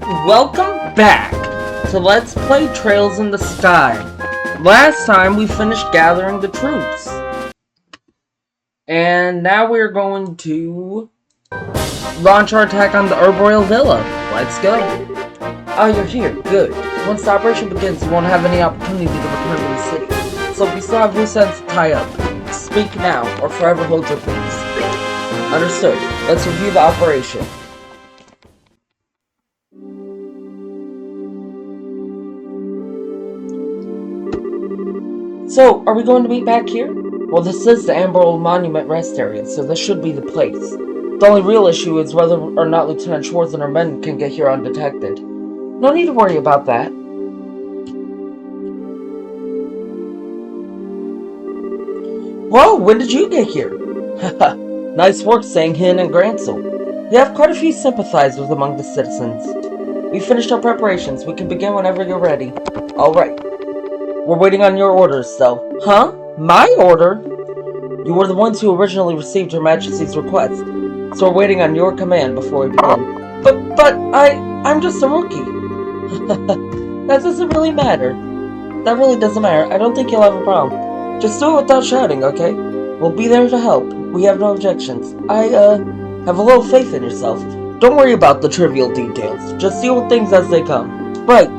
Welcome back to Let's Play Trails in the Sky. Last time we finished gathering the troops. And now we're going to launch our attack on the Erbe Royal Villa. Let's go. Oh, you're here. Good. Once the operation begins, you won't have any opportunity to return to the city. So if you still have loose ends to tie up, speak now or forever hold your peace. Understood. Let's review the operation. So, are we going to meet back here? Well, this is the Erbe Royal Monument rest area, so this should be the place. The only real issue is whether or not Lieutenant Schwartz and her men can get here undetected. No need to worry about that. Whoa, when did you get here? Haha, nice work staying hidden in Gransel. We have quite a few sympathizers among the citizens. We finished our preparations. We can begin whenever you're ready. Alright. We're waiting on your orders, though. Huh? My order? You were the ones who originally received Her Majesty's request, so we're waiting on your command before we begin. But I'm just a rookie. That doesn't really matter. That really doesn't matter. I don't think you'll have a problem. Just do it without shouting, okay? We'll be there to help. We have no objections. I have a little faith in yourself. Don't worry about the trivial details. Just deal with things as they come. Right.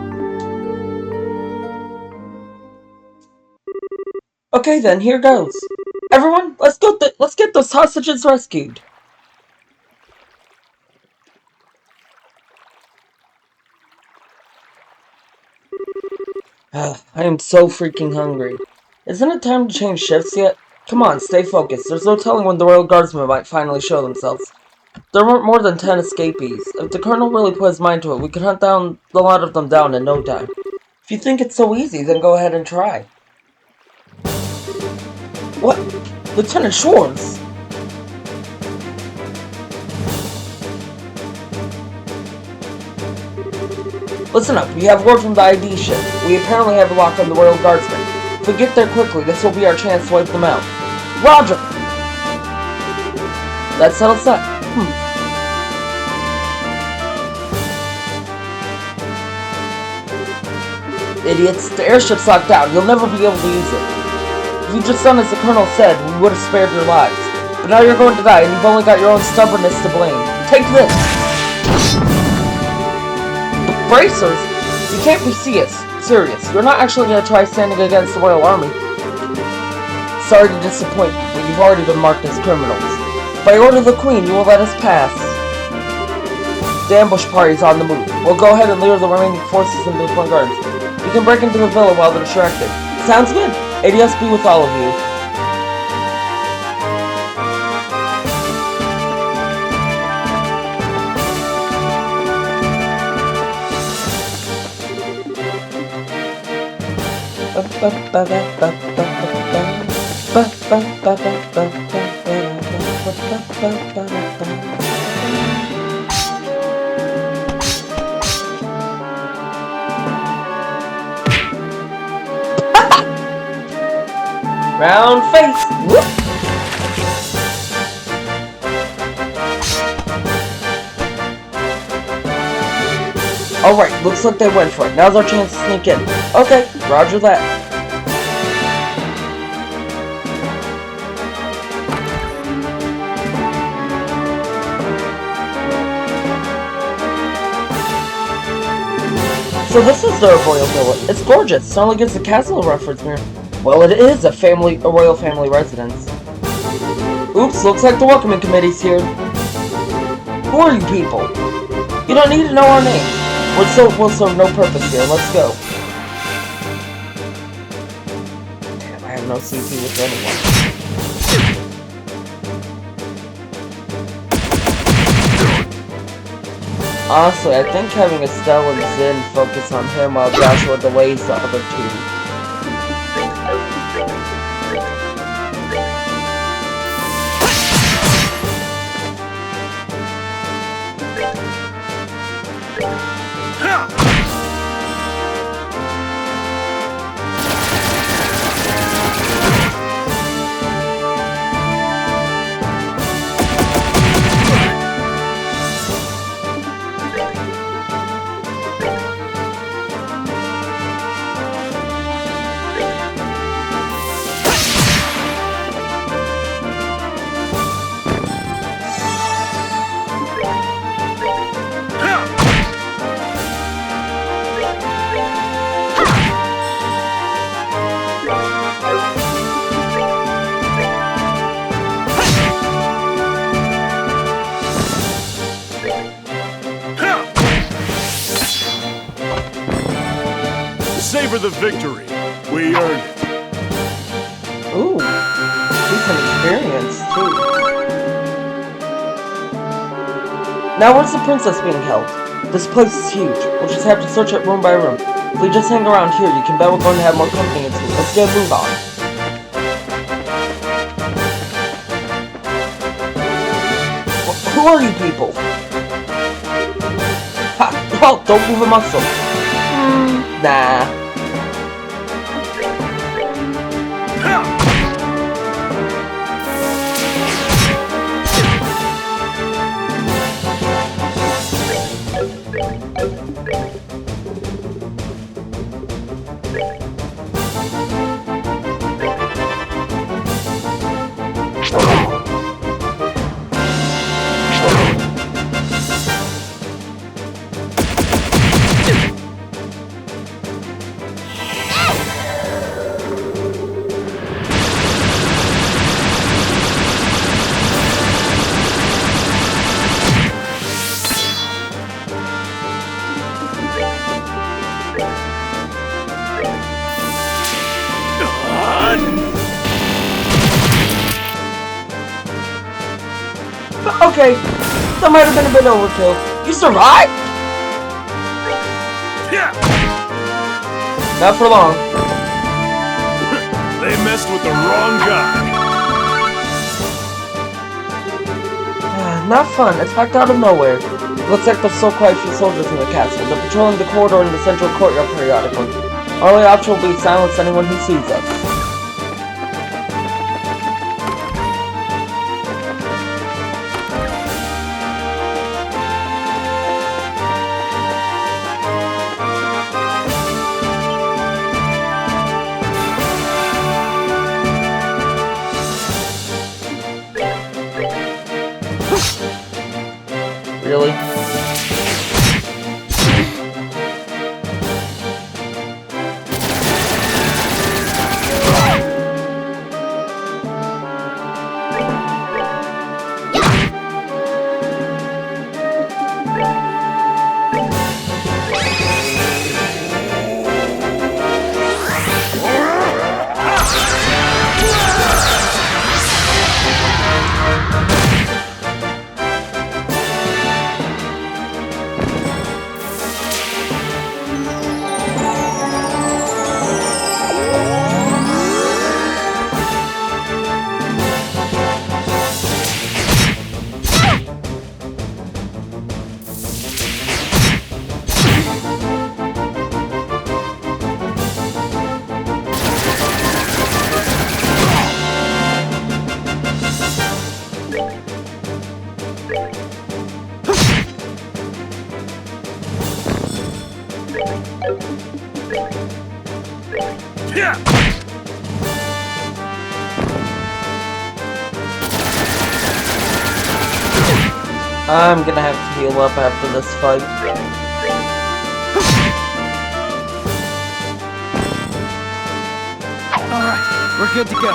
Okay then, here goes. Everyone, let's get those hostages rescued. I am so freaking hungry. Isn't it time to change shifts yet? Come on, stay focused. There's no telling when the Royal Guardsmen might finally show themselves. There weren't more than 10 escapees. If the Colonel really put his mind to it, we could hunt down a lot of them down in no time. If you think it's so easy, then go ahead and try. What? Lieutenant Schwartz? Listen up, we have word from the ID ship. We apparently have a lock on the Royal Guardsmen. If we get there quickly, this will be our chance to wipe them out. Roger! That settles that. Idiots, the airship's locked down. You'll never be able to use it. If you'd just done as the Colonel said, we would have spared your lives. But now you're going to die, and you've only got your own stubbornness to blame. Take this! Bracers? You can't be serious. You're not actually going to try standing against the Royal Army. Sorry to disappoint you, but you've already been marked as criminals. By order of the Queen, you will let us pass. The ambush party's on the move. We'll go ahead and lure the remaining forces into the front gardens. You can break into the villa while they're distracted. Sounds good. ADS be with all of you. Round face! Whoop! Alright, looks like they went for it. Now's our chance to sneak in. Okay, roger that. So this is the Royal Villa. It's gorgeous. It only gives the castle a reference mirror. Well, it is a royal family residence. Oops, looks like the welcoming committee's here. Who are you people? You don't need to know our names. We'll serve no purpose here. Let's go. Damn, I have no CP with anyone. Honestly, I think having Estelle and Zin focus on him while Joshua delays the other two. savor the victory. We earned it. Ooh, decent experience, too. Now where's the princess being held? This place is huge. We'll just have to search it room by room. If we just hang around here, you can bet we're going to have more company and food. Let's get a move on. Who are you people? Ha! Oh, don't move a muscle. Nah. Okay, that might have been a bit overkill. You survived? Not for long. They messed with the wrong guy. Not fun. Attacked out of nowhere. Looks like there's still quite a few soldiers in the castle. They're patrolling the corridor in the central courtyard periodically. Our only option will be to silence anyone who sees us. Really? I'm gonna have to heal up after this fight. Alright, we're good to go.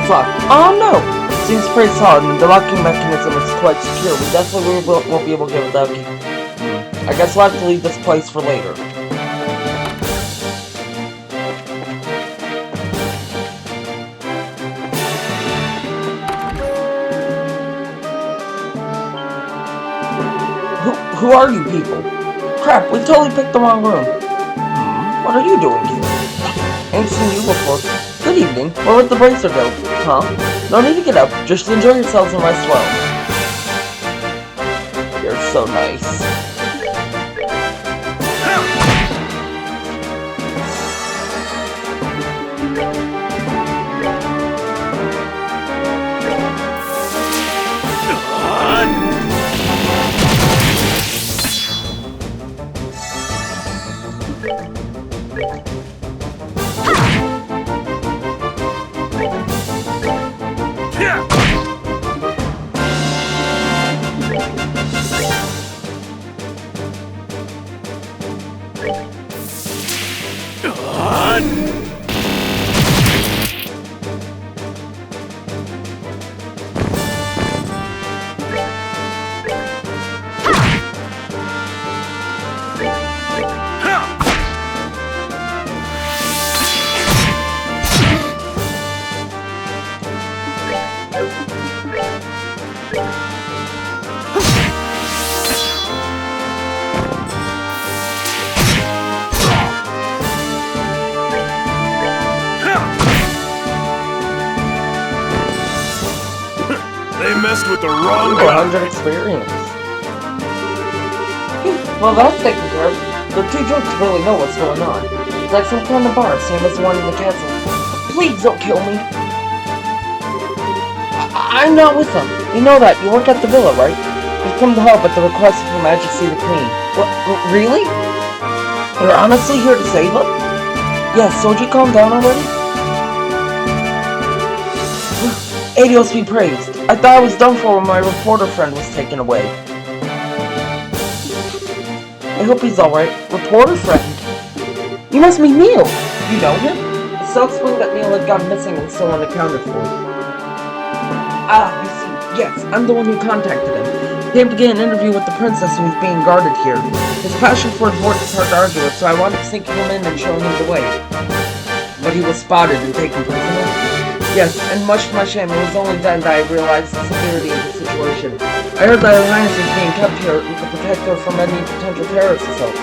It's locked. Oh no! Seems pretty solid, and the locking mechanism is quite secure. We definitely won't be able to get without key. I guess we'll have to leave this place for later. Who are you people? Crap, we totally picked the wrong room. What are you doing here? Ain't seen you before. Good evening. Where would the bracer go? Huh? No need to get up. Just enjoy yourselves and rest well. You're so nice. They messed with the wrong Ooh, guy. 100 experience. Well, that's taken care of. The two drunks really know what's going on. It's like some kind of bar, same as the one in the castle. Please don't kill me. I'm not with them. You know that. You work at the villa, right? You've come to help at the request of Her Majesty the Queen. What? Really? You're honestly here to save them? Yes, so would you calm down already? Adios be praised. I thought I was done for when my reporter friend was taken away. I hope he's alright. Reporter friend? You must be Neil. You know him? The self explained that Neil had gone missing and was still unaccounted for. Ah, you see. Yes, I'm the one who contacted him. He came to get an interview with the princess who was being guarded here. His passion for his work is hard to argue with, so I wound up sneaking him in and showing him the way. But he was spotted and taken prisoner. Yes, and much to my shame, it was only then that I realized the severity of the situation. I heard that Her Highness is being kept here and could protect her from any potential terrorist assault.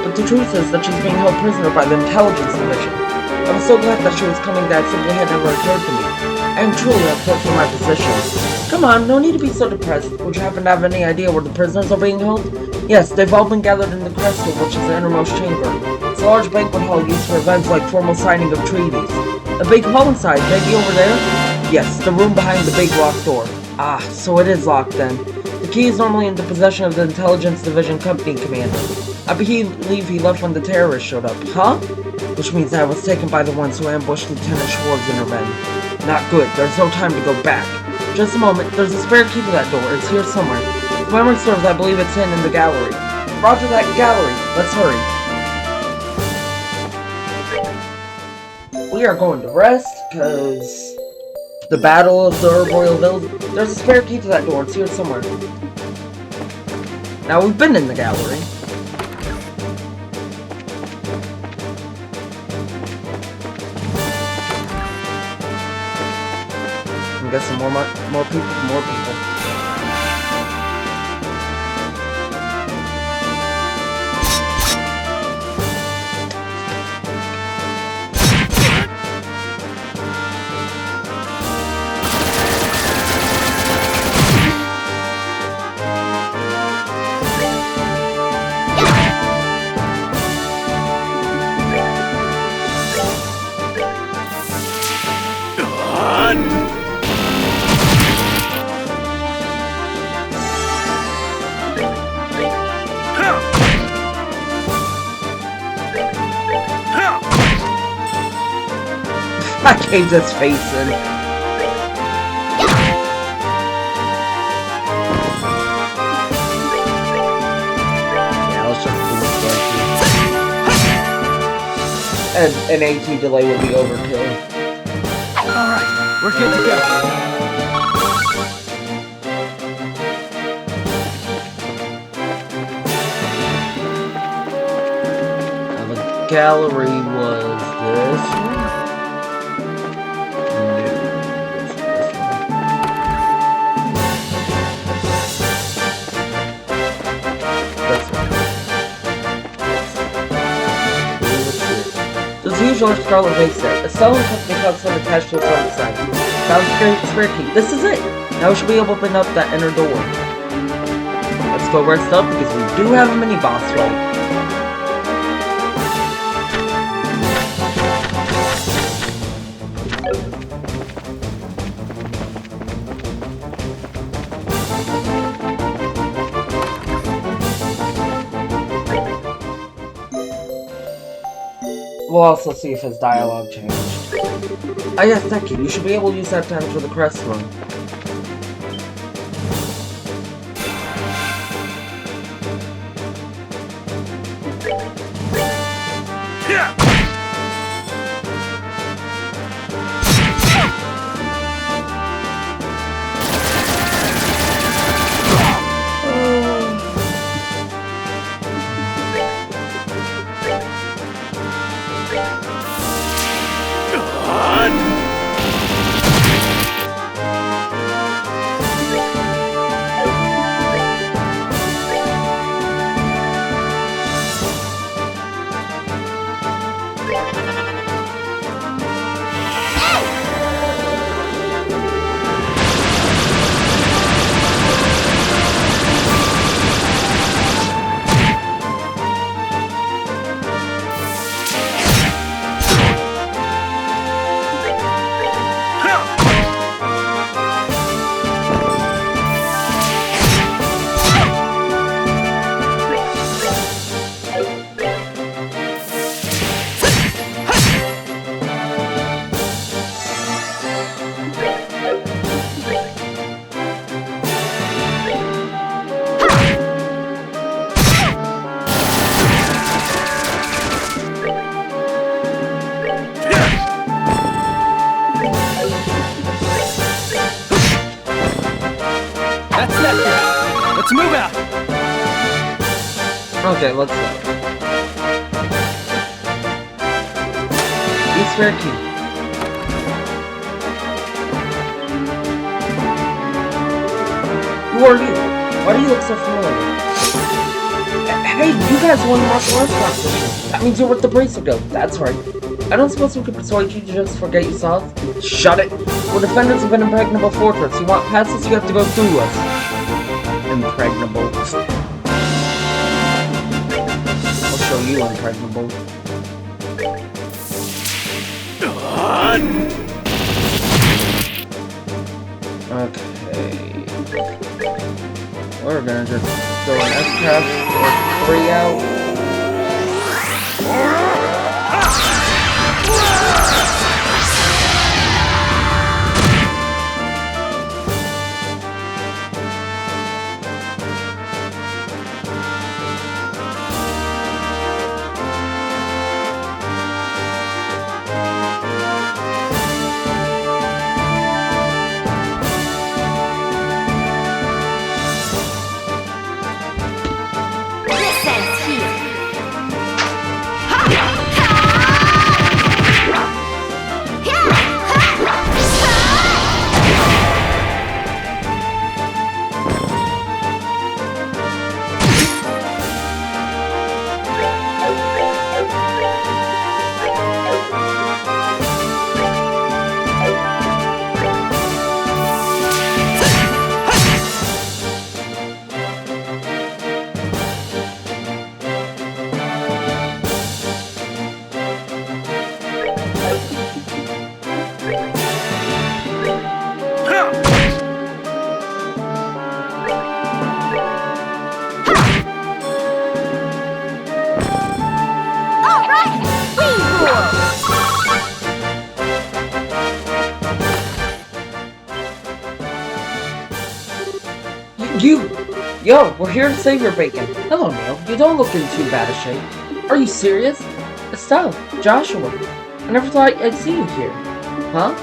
But the truth is that she's being held prisoner by the intelligence division. I was so glad that she was coming that it simply had never occurred to me. I am truly upset for my position. Come on, no need to be so depressed. Would you happen to have any idea where the prisoners are being held? Yes, they've all been gathered in the crest room, which is the innermost chamber. It's a large banquet hall used for events like formal signing of treaties. A big hall inside, maybe over there? Yes, the room behind the big locked door. Ah, so it is locked then. The key is normally in the possession of the Intelligence Division Company Commander. I believe he left when the terrorists showed up. Huh? Which means I was taken by the ones who ambushed Lieutenant Schwartz and her men. Not good, there's no time to go back. Just a moment, there's a spare key to that door. It's here somewhere. If memory serves, I believe it's in the gallery. Roger that gallery. Let's hurry. We are going to rest, because the Battle of the Erbe Royal Villa, there's a spare key to that door. It's here somewhere. Now, we've been in the gallery. I'm guessing more people. I caved his face in. Yeah, let's just do this. And an AT delay would be overkill. Alright, We're good to go. Now the gallery was this one? No, it's this one. This one. There's the usual scarlet vase there. A selling company console attached to its right side. Found spare key. This is it! Now we should be able to open up that inner door. Let's go rest up because we do have a mini boss fight. We'll also see if his dialogue changed. Ah yes, thank you. You should be able to use that to enter the crest room. Let's move out! Okay, let's go. Use spare key. Who are you? Why do you look so familiar? Hey, you guys won the martial arts competition. That means you're with the bracelet go. That's right. I don't suppose we could persuade you to just forget you saw us? Shut it! We're defenders of an impregnable fortress. You want past us, you have to go through us. Impregnable. I'll show you impregnable. Okay. We're gonna just throw an S-cast or 3 out. Yo, we're here to save your bacon. Hello, Neil. You don't look in too bad a shape. Are you serious? Estelle, Joshua. I never thought I'd see you here. Huh?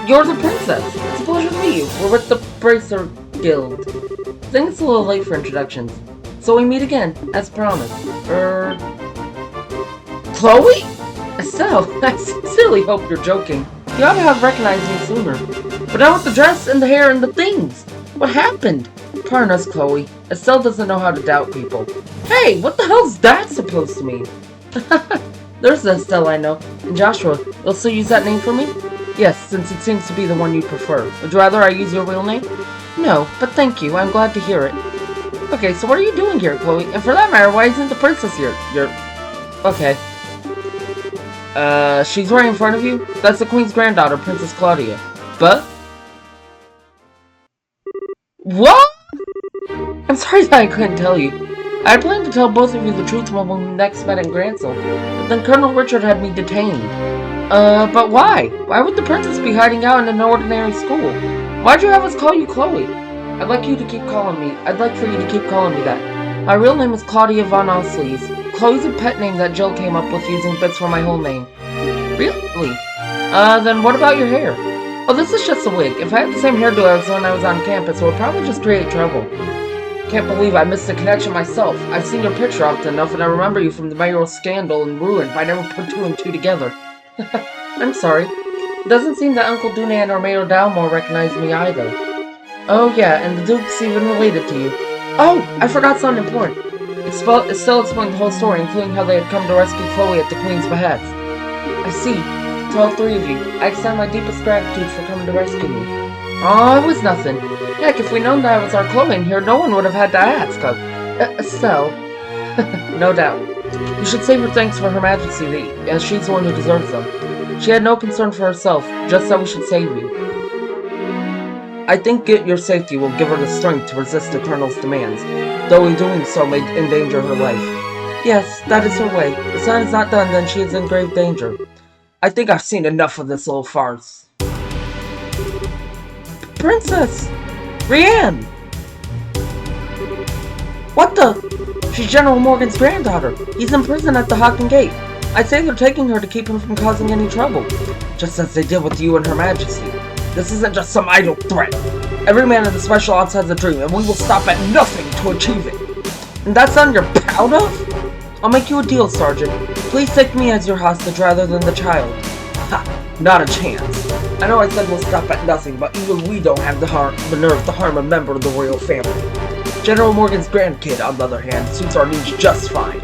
You're the princess. It's a pleasure to meet you. We're with the Bracer Guild. I think it's a little late for introductions. So we meet again, as promised. Chloe? Estelle, I sincerely hope you're joking. You ought to have recognized me sooner. But now with the dress and the hair and the things. What happened? Pardon us, Chloe. Estelle doesn't know how to doubt people. Hey, what the hell's that supposed to mean? There's the Estelle I know. And Joshua, you'll still use that name for me? Yes, since it seems to be the one you prefer. Would you rather I use your real name? No, but thank you. I'm glad to hear it. Okay, so what are you doing here, Chloe? And for that matter, why isn't the princess here? Okay. She's right in front of you? That's the queen's granddaughter, Princess Claudia. But? What? I'm sorry that I couldn't tell you. I had planned to tell both of you the truth when we next met in Gransel, but then Colonel Richard had me detained. But why? Why would the princess be hiding out in an ordinary school? Why'd you have us call you Chloe? I'd like for you to keep calling me that. My real name is Claudia von Osleys. Chloe's a pet name that Jill came up with using bits from my whole name. Really? Then what about your hair? Oh, this is just a wig. If I had the same hairdo as when I was on campus, it would probably just create trouble. Can't believe I missed the connection myself. I've seen your picture often enough, and I remember you from the mayoral scandal and ruin, but I never put two and two together. I'm sorry. It doesn't seem that Uncle Dunan or Mayor Dalmore recognized me either. Oh yeah, and the Duke's even related to you. Oh, I forgot something important. Estelle explained the whole story, including how they had come to rescue Chloe at the Queen's behest. I see. To all three of you, I extend my deepest gratitude for coming to rescue me. Oh, it was nothing. Heck, if we'd known that it was our Chloe in here, no one would have had to ask. Estelle. No doubt. You should save her thanks for Her Majesty, as she's the one who deserves them. She had no concern for herself, just that we should save you. I think your safety will give her the strength to resist the Colonel's demands, though in doing so may endanger her life. Yes, that is her way. If that is not done, then she is in grave danger. I think I've seen enough of this little farce. Princess! Rianne! What the? She's General Morgan's granddaughter. He's in prison at the Hawken Gate. I say they're taking her to keep him from causing any trouble, just as they did with you and Her Majesty. This isn't just some idle threat. Every man in the Special Ops has a dream, and we will stop at nothing to achieve it. And that's something you're proud of? I'll make you a deal, Sergeant. Please take me as your hostage rather than the child. Ha! Not a chance. I know I said we'll stop at nothing, but even we don't have the nerve to harm a member of the royal family. General Morgan's grandkid, on the other hand, suits our needs just fine.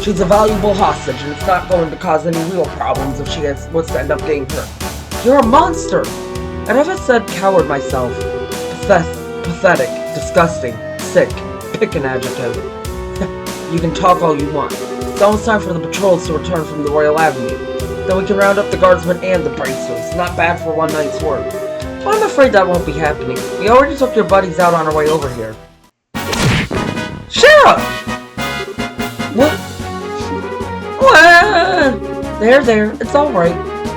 She's a valuable hostage, and it's not going to cause any real problems if she was to end up getting hurt. You're a monster! I'd have said coward myself. Pathetic, disgusting, sick. Pick an adjective. You can talk all you want. It's almost time for the patrols to return from the Royal Avenue. Then we can round up the guardsmen and the bracers. Not bad for one night's work. But I'm afraid that won't be happening. We already took your buddies out on our way over here. Sheriff! What? There, it's alright.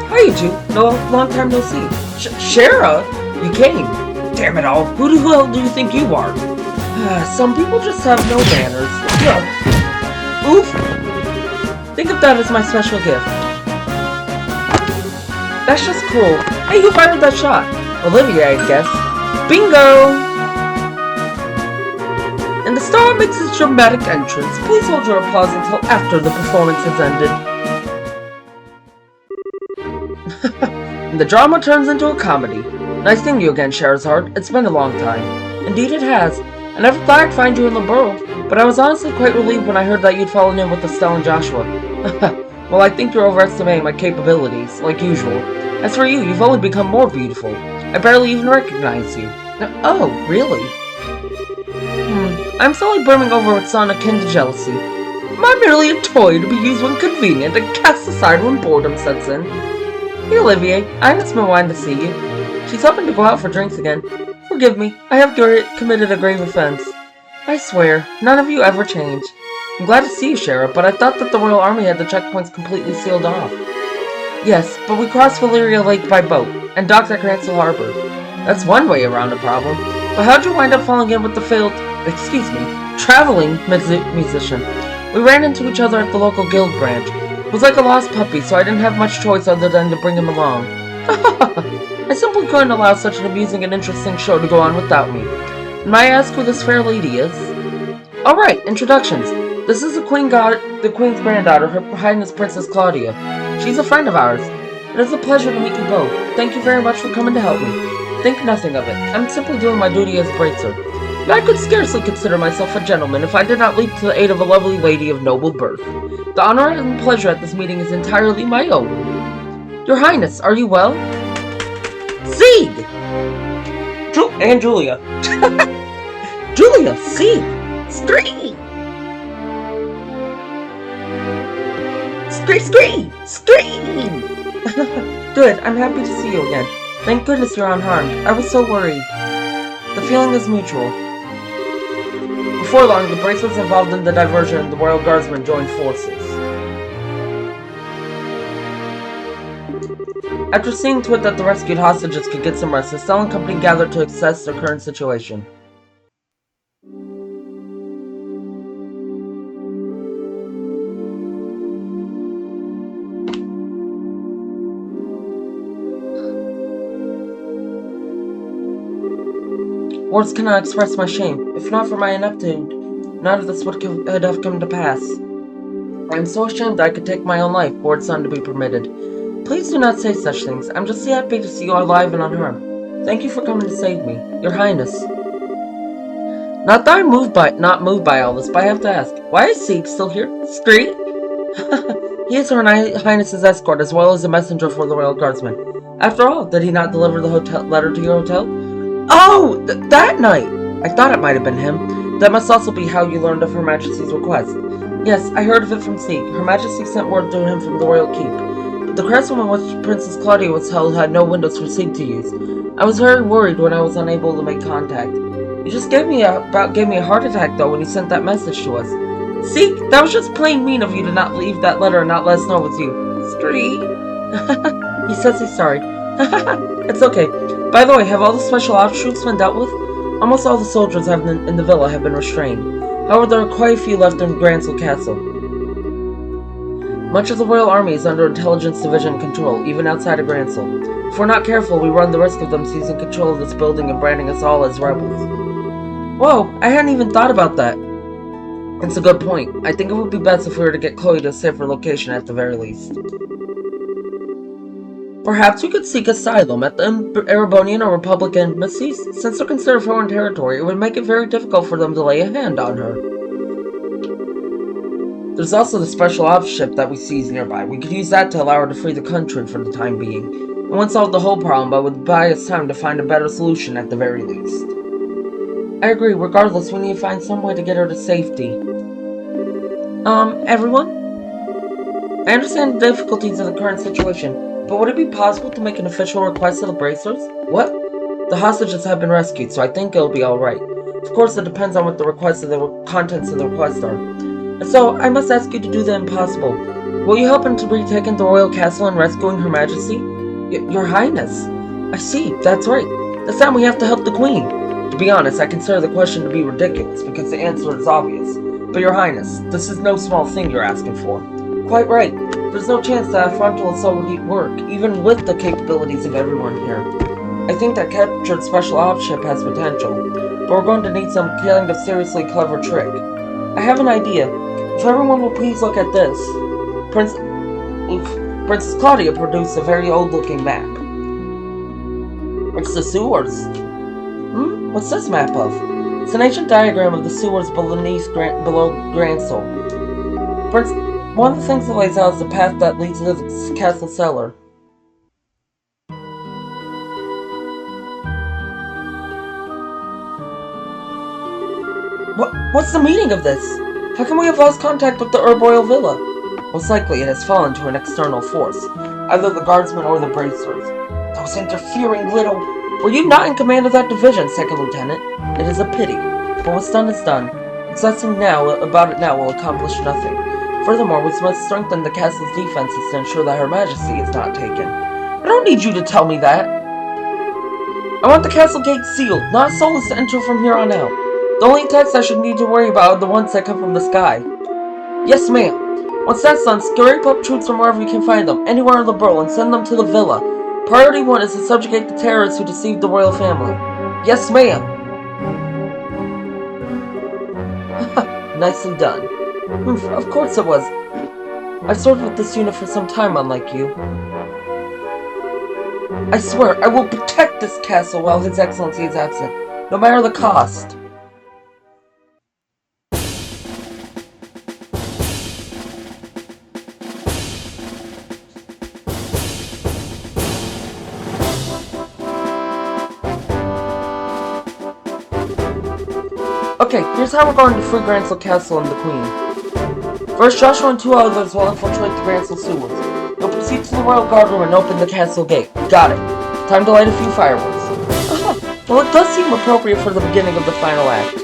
Hi, you two. Long time no see. Shara? You came. Damn it all. Who the hell do you think you are? Some people just have no manners. Oof. Think of that as my special gift. That's just cruel. Hey, who fired that shot? Olivia, I guess. Bingo! And the star makes his dramatic entrance. Please hold your applause until after the performance has ended. And the drama turns into a comedy. Nice seeing you again, Scheherazade. It's been a long time. Indeed it has. I never thought I'd find you in the borough, but I was honestly quite relieved when I heard that you'd fallen in with Estelle and Joshua. Well, I think you're overestimating my capabilities, like usual. As for you, you've only become more beautiful. I barely even recognize you. Oh, really? I'm slowly brimming over with something akin to jealousy. Am I merely a toy to be used when convenient and cast aside when boredom sets in? Hey, Olivier, Agnes been wanting to see you. She's hoping to go out for drinks again. Forgive me, I have committed a grave offense. I swear, none of you ever change. I'm glad to see you, Sheriff, but I thought that the Royal Army had the checkpoints completely sealed off. Yes, but we crossed Valyria Lake by boat, and docked at Gransel Harbor. That's one way around the problem. But how'd you wind up falling in with the traveling musician? We ran into each other at the local guild branch. It was like a lost puppy, so I didn't have much choice other than to bring him along. I simply couldn't allow such an amusing and interesting show to go on without me. May I ask who this fair lady is? Alright, introductions. This is the Queen's granddaughter, Her Highness Princess Claudia. She's a friend of ours. It is a pleasure to meet you both. Thank you very much for coming to help me. Think nothing of it. I'm simply doing my duty as bracer. I could scarcely consider myself a gentleman if I did not leap to the aid of a lovely lady of noble birth. The honor and pleasure at this meeting is entirely my own. Your Highness, are you well? Sieg! And Julia. Julia, Sieg! Scream! Scream! Good, I'm happy to see you again. Thank goodness you're unharmed. I was so worried. The feeling is mutual. Before long, the bracers involved in the diversion and the Royal Guardsmen joined forces. After seeing to it that the rescued hostages could get some rest, Estelle and company gathered to assess their current situation. Words cannot express my shame. If not for my ineptitude, none of this would have come to pass. I am so ashamed that I could take my own life, were it son to be permitted. Please do not say such things. I'm just happy to see you alive and unharmed. Thank you for coming to save me, Your Highness. Not that I'm not moved by all this, but I have to ask, why is Sieg still here? Street? He is Her Highness's escort, as well as a messenger for the Royal Guardsmen. After all, did he not deliver the letter to your hotel? Oh, that night! I thought it might have been him. That must also be how you learned of Her Majesty's request. Yes, I heard of it from Sieg. Her Majesty sent word to him from the Royal Keep. The castle in which Princess Claudia was held had no windows for Sieg to use. I was very worried when I was unable to make contact. You just gave me a heart attack, though, when you sent that message to us. Sieg, that was just plain mean of you to not leave that letter and not let us know it was you. Scream. He says he's sorry. It's okay. By the way, have all the special ops troops been dealt with? Almost all the soldiers in the villa have been restrained. However, there are quite a few left in Gransel Castle. Much of the Royal Army is under Intelligence Division control, even outside of Gransel. If we're not careful, we run the risk of them seizing control of this building and branding us all as rebels. Whoa, I hadn't even thought about that. It's a good point. I think it would be best if we were to get Chloe to a safer location at the very least. Perhaps we could seek asylum at the Erebonian or Republic embassies. Since they're considered foreign territory, it would make it very difficult for them to lay a hand on her. There's also the special ops ship that we seized nearby. We could use that to allow her to flee the country for the time being. It won't solve the whole problem, but would buy us time to find a better solution at the very least. I agree. Regardless, we need to find some way to get her to safety. Everyone? I understand the difficulties of the current situation. But would it be possible to make an official request to the bracers? What? The hostages have been rescued, so I think it'll be alright. Of course, it depends on what the contents of the request are. So, I must ask you to do the impossible. Will you help in to retaking the royal castle and rescuing Her Majesty? Your Highness. I see, that's right. This time we have to help the Queen. To be honest, I consider the question to be ridiculous, because the answer is obvious. But Your Highness, this is no small thing you're asking for. Quite right. There's no chance that a frontal assault would work, even with the capabilities of everyone here. I think that captured special ops ship has potential, but we're going to need some kind of seriously clever trick. I have an idea. If everyone will please look at this. Princess Claudia produced a very old-looking map. It's the sewers. What's this map of? It's an ancient diagram of the sewers below Gransel. One of the things it lays out is the path that leads to the castle cellar. What's the meaning of this? How come we have lost contact with the Erbe Royal Villa? Most likely it has fallen to an external force, either the guardsmen or the bracers. Those interfering little... Were you not in command of that division, Second Lieutenant? It is a pity, but what's done is done. Obsessing about it now will accomplish nothing. Furthermore, we must strengthen the castle's defenses to ensure that Her Majesty is not taken. I don't need you to tell me that. I want the castle gates sealed. Not a soul is to enter from here on out. The only attacks I should need to worry about are the ones that come from the sky. Yes, ma'am. Once that's done, scurry up troops from wherever you can find them, anywhere in the borough, and send them to the villa. Priority 1 is to subjugate the terrorists who deceived the royal family. Yes, ma'am. Nicely done. Of course it was. I've served with this unit for some time, unlike you. I swear, I will protect this castle while His Excellency is absent, no matter the cost. Okay, here's how we're going to free Grancel Castle and the Queen. First, Joshua and 2 others will infiltrate the Grancel sewers. You'll proceed to the Royal Guard Room and open the castle gate. Got it. Time to light a few fireworks. Well, it does seem appropriate for the beginning of the final act.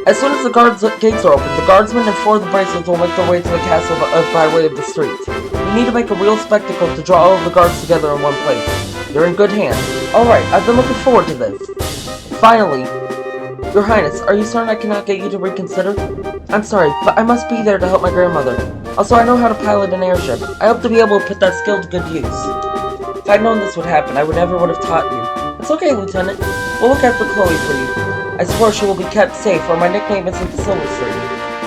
As soon as the guards' gates are opened, the guardsmen and 4 of the bracers will make their way to the castle by way of the streets. We need to make a real spectacle to draw all of the guards together in one place. You're in good hands. Alright, I've been looking forward to this. Finally, Your Highness, are you certain I cannot get you to reconsider? I'm sorry, but I must be there to help my grandmother. Also, I know how to pilot an airship. I hope to be able to put that skill to good use. If I'd known this would happen, I never would have taught you. It's okay, Lieutenant. We'll look after Chloe for you. I swear she will be kept safe, or my nickname isn't the Silver Streak.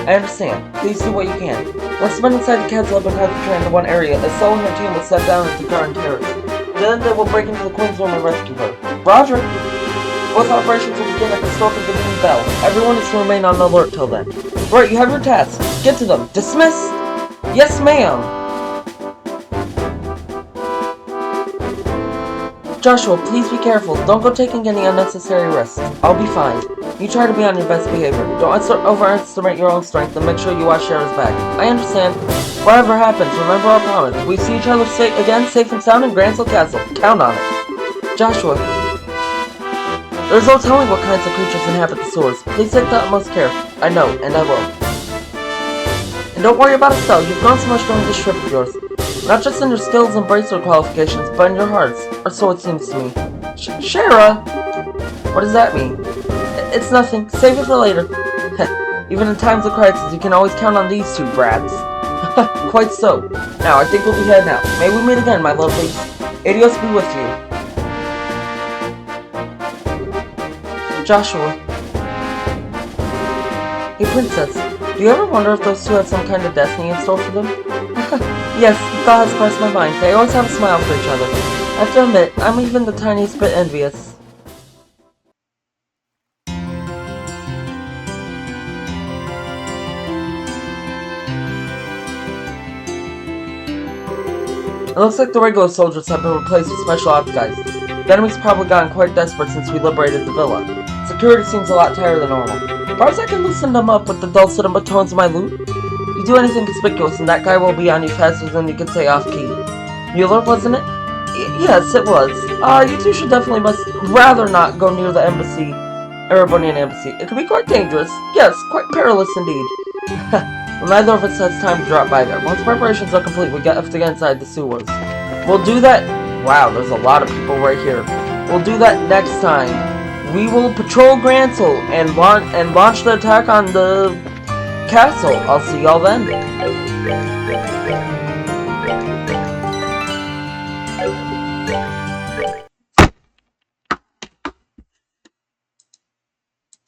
I understand. Please do what you can. Once the men inside the castle have been concentrated in one area, Estelle and her team will set down into guard and terrorists. Then they will break into the Queen's room and rescue her. Roger! Both operations will begin at the stroke of the noon bell. Everyone is to remain on alert till then. Right, you have your tasks. Get to them. Dismissed! Yes, ma'am! Joshua, please be careful. Don't go taking any unnecessary risks. I'll be fine. You try to be on your best behavior. Don't overestimate your own strength and make sure you watch Shara's back. I understand. Whatever happens, remember our promise. We see each other again safe and sound in Grancel Castle. Count on it. Joshua, there's no telling what kinds of creatures inhabit the sewers. Please take the utmost care. I know, and I will. And don't worry about Estelle. You've grown so much during this trip of yours. Not just in your skills and bracer qualifications, but in your hearts. Or so it seems to me. Shara! What does that mean? It's nothing. Save it for later. Even in times of crisis, you can always count on these 2 brats. Quite so. Now, I think we'll be heading out. May we meet again, my lovelies. Adios be with you. Joshua. Hey, Princess. Do you ever wonder if those 2 have some kind of destiny in store for them? Yes, the thought has crossed my mind. They always have a smile for each other. I have to admit, I'm even the tiniest bit envious. It looks like the regular soldiers have been replaced with special ops guys. The enemy's probably gotten quite desperate since we liberated the villa. Security seems a lot tighter than normal. Perhaps I can loosen them up with the dulcet tones of my lute? You do anything conspicuous and that guy will be on you faster than you can say off-key. Mueller, wasn't it? Yes, it was. You 2 should definitely rather not go near the embassy, Erebonian embassy. It can be quite dangerous. Yes, quite perilous indeed. Well, neither of us has time to drop by there. Once preparations are complete, we have to get inside the sewers. We'll do that. Wow, there's a lot of people right here. We'll do that next time. We will patrol Grancel and launch the attack on the castle. I'll see y'all then.